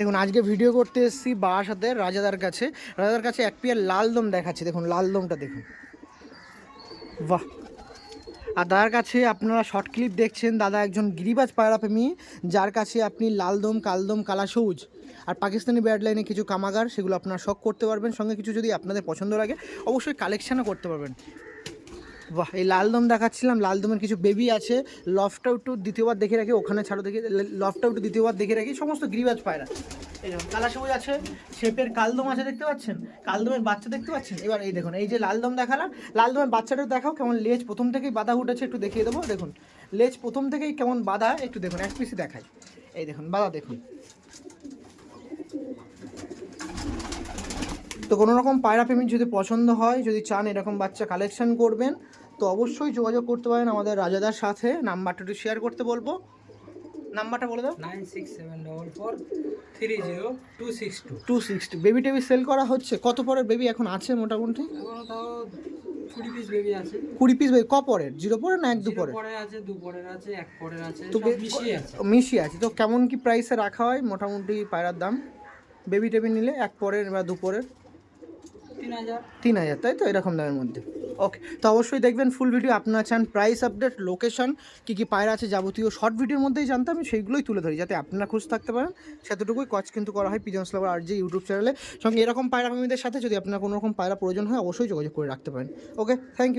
দেখুন আজকে ভিডিও করতে এসেছি বারাসাতের রাজাদার কাছে। রাজাদার কাছে এক পেয়ার লাল দম দেখাচ্ছি, দেখুন লাল দমটা দেখুন, বাহ। আর দাদার কাছে আপনারা শর্ট ক্লিপ দেখছেন, দাদা একজন গিরিবাজ পায়রা প্রেমী, যার কাছে আপনি লাল দম, কালদম, কালা সবুজ আর পাকিস্তানি ব্যাড লাইনে কিছু কামাগার, সেগুলো আপনারা শখ করতে পারবেন। সঙ্গে কিছু যদি আপনাদের পছন্দ লাগে অবশ্যই কালেকশানও করতে পারবেন। বাহ, এই লালদম দেখাচ্ছিলাম, লালদমের কিছু বেবি আছে। লফটাও একটু দ্বিতীয়বার দেখে রাখি, ওখানে ছাড়ো দেখে, লফটাও একটু দ্বিতীয়বার দেখে রাখি, সমস্ত গিরিবাজ পায়রা। এই দেখুন কালা সবুজ আছে, শেপের কালদম আছে, দেখতে পাচ্ছেন কালদমের বাচ্চা দেখতে পাচ্ছেন। এবার এই দেখুন, এই যে লালদম দেখালাম, লালদমের বাচ্চাটাও দেখাও কেমন লেজ প্রথম থেকেই বাঁধা উঠেছে, একটু দেখিয়ে দেবো। দেখুন লেজ প্রথম থেকেই কেমন বাঁধা, একটু দেখুন এক পিসি দেখাই। এই দেখুন বাঁধা দেখুন। তো কোনো রকম পায়রা প্রেমীর যদি পছন্দ হয়, যদি চান এরকম বাচ্চা কালেকশন করবেন, তো অবশ্যই যোগাযোগ করতে পারেন আমাদের রাজাদার সাথে। নাম্বারটা একটু শেয়ার করতে বলবো, নাম্বারটা বলে দাও। 9674430262। 260 বেবি টেবি সেল করা হচ্ছে। কত পরের বেবি এখন আছে মোটামুটি? এখনো তাও 20 পিস বেবি আছে। 20 পিস বেবি। ক পরের? 0 পরের না 1 2 পরের? পরের আছে, 2 পরের আছে, 1 পরের আছে, তো সব মিশিয়ে আছে। মিশিয়ে আছে। তো কেমন কি প্রাইসে রাখা হয় মোটামুটি পায়রার দাম বেবি টেবি নিলে, 1 পরের বা 2 পরের? 3000। 3000, তাই তো, এরকম দামের মধ্যে। ওকে, তো অবশ্যই দেখবেন ফুল ভিডিও। আপনারা চান প্রাইস আপডেট, লোকেশন, কী কী পায়রা আছে, যাবতীয় শর্ট ভিডিওর মধ্যেই জানতে, আমি সেইগুলোই তুলে ধরি যাতে আপনারা খুশ থাকতে পারেন। সেতটুকুই কাজ কিন্তু করা হয় পিজনস লাভার আর যে ইউটিউব চ্যানেলে। সঙ্গে এরকম পায়রা প্রেমীদের সাথে যদি আপনার কোনো রকম পায়রা প্রয়োজন হয় অবশ্যই যোগাযোগ করে রাখতে পারেন। ওকে, থ্যাংক ইউ।